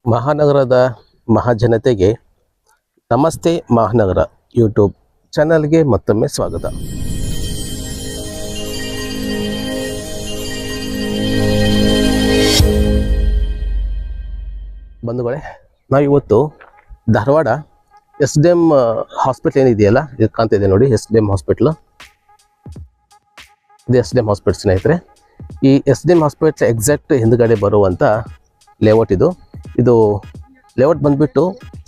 ಮಹಾನಗರದ ಮಹಾಜನತೆಗೆ ನಮಸ್ತೆ ಮಹಾನಗರ ಯೂಟ್ಯೂಬ್ ಚಾನಲ್ಗೆ ಮತ್ತೊಮ್ಮೆ ಸ್ವಾಗತ. ಬಂಧುಗಳೇ, ನಾವಿವತ್ತು ಧಾರವಾಡ SDM ಹಾಸ್ಪಿಟ್ಲ್ ಏನಿದೆಯಲ್ಲ, ಇದು ಕಾಣ್ತಿದೆ ನೋಡಿ, SDM ಹಾಸ್ಪಿಟ್ಲ್. ಇದು SDM ಹಾಸ್ಪಿಟ್ಲ್ ಸ್ನೇಹಿತರೆ. ಈ SDM ಹಾಸ್ಪಿಟ್ಲ್ ಎಕ್ಸಾಕ್ಟ್ ಹಿಂದ್ಗಡೆ ಬರುವಂಥ ಲೇಔಟ್ ಇದು. ಲೇಔಟ್ ಬಂದುಬಿಟ್ಟು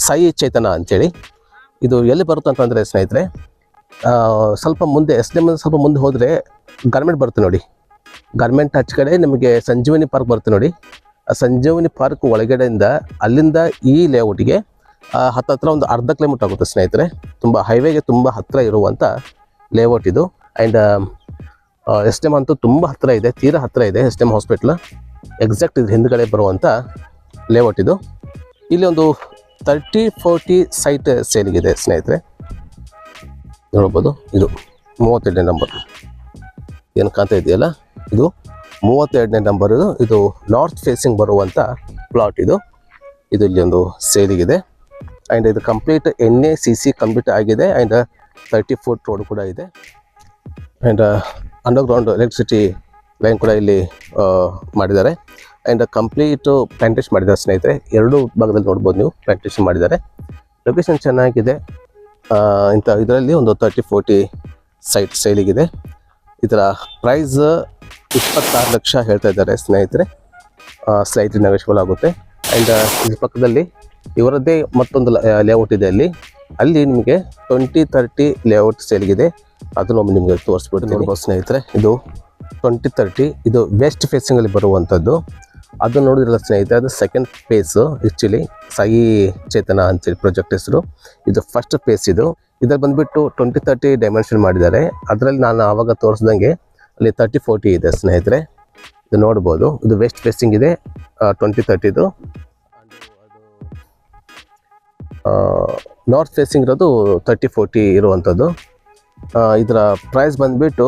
ಸಾಯಿ ಚೇತನ ಅಂತೇಳಿ. ಇದು ಎಲ್ಲಿ ಬರುತ್ತೆ ಅಂತಂದರೆ ಸ್ನೇಹಿತರೆ, ಸ್ವಲ್ಪ ಮುಂದೆ SDM ಸ್ವಲ್ಪ ಮುಂದೆ ಹೋದರೆ ಗಾರ್ಮೆಂಟ್ ಬರುತ್ತೆ ನೋಡಿ. ಗಾರ್ಮೆಂಟ್ ಆಚೆ ಕಡೆ ನಿಮಗೆ ಸಂಜೀವನಿ ಪಾರ್ಕ್ ಬರುತ್ತೆ ನೋಡಿ. ಆ ಸಂಜೀವನಿ ಪಾರ್ಕ್ ಒಳಗಡೆಯಿಂದ ಅಲ್ಲಿಂದ ಈ ಲೇಔಟಿಗೆ ಹತ್ತಿರ ಒಂದು ಅರ್ಧ ಕಿಲೋಮೀಟರ್ ಆಗುತ್ತೆ ಸ್ನೇಹಿತರೆ. ತುಂಬ ಹೈವೇಗೆ ತುಂಬ ಹತ್ತಿರ ಇರುವಂಥ ಲೇಔಟ್ ಇದು. ಆ್ಯಂಡ್ SDM ಅಂತೂ ತುಂಬ ಹತ್ತಿರ ಇದೆ, ತೀರಾ ಹತ್ತಿರ ಇದೆ SDM ಹಾಸ್ಪಿಟ್ಲ್. ಎಕ್ಸಾಕ್ಟ್ ಇದು ಹಿಂದ್ಗಡೆ ಬರುವಂಥ ಲೇಔಟ್ ಇದು. ಇಲ್ಲಿ ಒಂದು 30-40 ಸೈಟ್ ಸೇಲಿಗಿದೆ ಸ್ನೇಹಿತರೆ. ನೋಡ್ಬೋದು, ಇದು 32ನೇ ನಂಬರ್ ಏನು ಕಾಣ್ತಾ ಇದೆಯಲ್ಲ, ಇದು 32ನೇ ನಂಬರ್. ಇದು ನಾರ್ತ್ ಫೇಸಿಂಗ್ ಬರುವಂಥ ಪ್ಲಾಟ್ ಇದು. ಇಲ್ಲಿ ಒಂದು ಸೇಲಿಗಿದೆ. ಆ್ಯಂಡ್ ಇದು ಕಂಪ್ಲೀಟ್ NACC ಕಂಪ್ಲೀಟ್ ಆಗಿದೆ. ಆ್ಯಂಡ್ 30 ಫುಟ್ ರೋಡ್ ಕೂಡ ಇದೆ. ಆ್ಯಂಡ್ ಅಂಡರ್ಗ್ರೌಂಡ್ ಎಲೆಕ್ಟ್ರಿಸಿಟಿ ಲೈನ್ ಕೂಡ ಇಲ್ಲಿ ಮಾಡಿದ್ದಾರೆ. ಆ್ಯಂಡ್ ಕಂಪ್ಲೀಟು ಪ್ಲಾಂಟೇಶನ್ ಮಾಡಿದ್ದಾರೆ ಸ್ನೇಹಿತರೆ. ಎರಡು ಭಾಗದಲ್ಲಿ ನೋಡ್ಬೋದು ನೀವು, ಪ್ಲಾಂಟೇಶನ್ ಮಾಡಿದ್ದಾರೆ. ಲೊಕೇಶನ್ ಚೆನ್ನಾಗಿದೆ. ಇದರಲ್ಲಿ ಒಂದು 30-40 ಸೈಟ್ ಸೇಲಿಗಿದೆ. ಇದರ ಪ್ರೈಸ್ 26 ಲಕ್ಷ ಹೇಳ್ತಾ ಇದ್ದಾರೆ ಸ್ನೇಹಿತರೆ. ಸ್ಲೈಟ್ಲಿ ನೆಗೋಷಿಯಬಲ್ ಆಗುತ್ತೆ. ಆ್ಯಂಡ್ ಇದ್ರ ಪಕ್ಕದಲ್ಲಿ ಇವರದ್ದೇ ಮತ್ತೊಂದು ಲೇಔಟ್ ಇದೆ. ಅಲ್ಲಿ ನಿಮಗೆ 20-30 ಲೇಔಟ್ ಸೇಲಿಗಿದೆ. ಅದನ್ನು ನಿಮಗೆ ತೋರಿಸ್ಬಿಡ್ತೀನಿ ನೋಡ್ಬೋದು ಸ್ನೇಹಿತರೆ. ಇದು 20-30, ಇದು ವೆಸ್ಟ್ ಫೇಸಿಂಗಲ್ಲಿ ಬರುವಂಥದ್ದು. ಅದು ನೋಡಿದ್ರಲ್ಲ ಸ್ನೇಹಿತರೆ, ಅದು ಸೆಕೆಂಡ್ ಫೇಸು. ಆ್ಯಕ್ಚುಲಿ ಸಾಯಿ ಚೇತನ ಅಂತೇಳಿ ಪ್ರಾಜೆಕ್ಟ್ ಹೆಸರು. ಇದು ಫಸ್ಟ್ ಫೇಸ್ ಇದು. ಇದ್ರಲ್ಲಿ ಬಂದುಬಿಟ್ಟು 20-30 ಡೈಮೆನ್ಷನ್ ಮಾಡಿದ್ದಾರೆ. ಅದರಲ್ಲಿ ನಾನು ಆವಾಗ ತೋರಿಸ್ದಂಗೆ ಅಲ್ಲಿ 30-40 ಇದೆ ಸ್ನೇಹಿತರೆ. ಇದು ನೋಡ್ಬೋದು, ಇದು ವೆಸ್ಟ್ ಫೇಸಿಂಗ್ ಇದೆ 20-30. ನಾರ್ತ್ ಫೇಸಿಂಗ್ ಇರೋದು 30-40 ಇರುವಂಥದ್ದು. ಇದರ ಪ್ರೈಸ್ ಬಂದುಬಿಟ್ಟು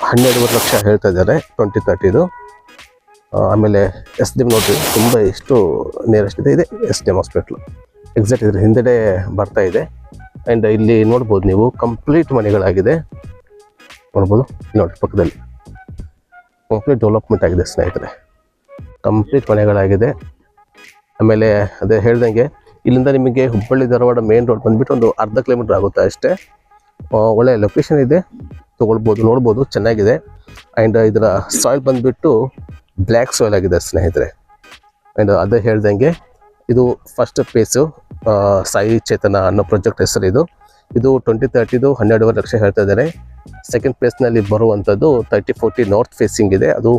12.5 ಲಕ್ಷ ಹೇಳ್ತಾ ಇದ್ದಾರೆ 20-30. ಆಮೇಲೆ SDM ನೋಡ್ರಿ, ತುಂಬ ಎಷ್ಟು ನಿಯರೆಸ್ಟ್ ಇದೆ SDM ಹಾಸ್ಪಿಟ್ಲು. ಎಕ್ಸಾಕ್ಟ್ ಇದ್ರ ಹಿಂದೆಡೆ ಬರ್ತಾ ಇದೆ. ಆ್ಯಂಡ್ ಇಲ್ಲಿ ನೋಡ್ಬೋದು ನೀವು, ಕಂಪ್ಲೀಟ್ ಮನೆಗಳಾಗಿದೆ. ನೋಡ್ಬೋದು ನೋಡಿ, ಪಕ್ಕದಲ್ಲಿ ಕಂಪ್ಲೀಟ್ ಡೆವಲಪ್ಮೆಂಟ್ ಆಗಿದೆ ಸ್ನೇಹಿತರೆ. ಕಂಪ್ಲೀಟ್ ಮನೆಗಳಾಗಿದೆ. ಆಮೇಲೆ ಅದೇ ಹೇಳ್ದಂಗೆ ಇಲ್ಲಿಂದ ನಿಮಗೆ ಹುಬ್ಬಳ್ಳಿ ಧಾರವಾಡ ಮೇನ್ ರೋಡ್ ಬಂದುಬಿಟ್ಟು ಒಂದು ಅರ್ಧ ಕಿಲೋಮೀಟ್ರ್ ಆಗುತ್ತೆ ಅಷ್ಟೇ. ಒಳ್ಳೆ ಲೊಕೇಶನ್ ಇದೆ, ತೊಗೊಳ್ಬೋದು, ನೋಡ್ಬೋದು, ಚೆನ್ನಾಗಿದೆ. ಆ್ಯಂಡ್ ಇದರ ಸಾಯಿಲ್ ಬಂದುಬಿಟ್ಟು ಬ್ಲ್ಯಾಕ್ ಸಾಯಿಲ್ ಆಗಿದೆ ಸ್ನೇಹಿತರೆ. ಆ್ಯಂಡ್ ಅದೇ ಹೇಳ್ದಂಗೆ ಇದು ಫಸ್ಟ್ ಫೇಸು ಸಾಯಿ ಚೇತನ ಅನ್ನೋ ಪ್ರಾಜೆಕ್ಟ್ ಹೆಸರು ಇದು. 20-30 12.5 ಲಕ್ಷ ಹೇಳ್ತಾ ಇದ್ದಾರೆ. ಸೆಕೆಂಡ್ ಫೇಸ್ನಲ್ಲಿ ಬರುವಂಥದ್ದು 30-40 ನಾರ್ತ್ ಫೇಸಿಂಗ್ ಇದೆ, ಅದು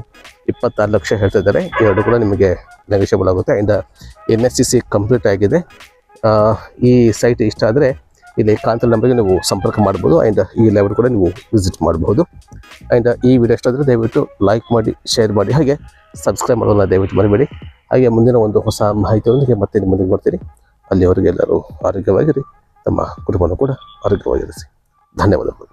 26 ಲಕ್ಷ ಹೇಳ್ತಾ ಇದ್ದಾರೆ. ಎರಡು ಕೂಡ ನಿಮಗೆ ನೆಗೋಷಿಯಬಲ್ ಆಗುತ್ತೆ. ಆ್ಯಂಡ್ NACC ಕಂಪ್ಲೀಟ್ ಆಗಿದೆ. ಈ ಸೈಟ್ ಇಷ್ಟ ಆದರೆ ಇಲ್ಲಿ ಕಾಂತಲ್ ನಂಬರ್ಗೆ ನೀವು ಸಂಪರ್ಕ ಮಾಡ್ಬೋದು. ಆ್ಯಂಡ್ ಈ ಲೇಔಟ್ ಕೂಡ ನೀವು ವಿಸಿಟ್ ಮಾಡ್ಬೋದು. ಆ್ಯಂಡ್ ಈ ವಿಡಿಯೋ ಇಷ್ಟ ಆದರೆ ದಯವಿಟ್ಟು ಲೈಕ್ ಮಾಡಿ, ಶೇರ್ ಮಾಡಿ, ಹಾಗೆ ಸಬ್ಸ್ಕ್ರೈಬ್ ಮಾಡೋದನ್ನ ದಯವಿಟ್ಟು ಮರಿಬೇಡಿ. ಹಾಗೆ ಮುಂದಿನ ಒಂದು ಹೊಸ ಮಾಹಿತಿಯೊಂದಿಗೆ ಮತ್ತೆ ನಿಮ್ಮ ಮುಂದೆ ಬರ್ತೀನಿ. ಅಲ್ಲಿವರೆಗೆ ಎಲ್ಲರೂ ಆರೋಗ್ಯವಾಗಿರಿ, ತಮ್ಮ ಕುಟುಂಬನೂ ಕೂಡ ಆರೋಗ್ಯವಾಗಿರಿಸಿ. ಧನ್ಯವಾದಗಳು.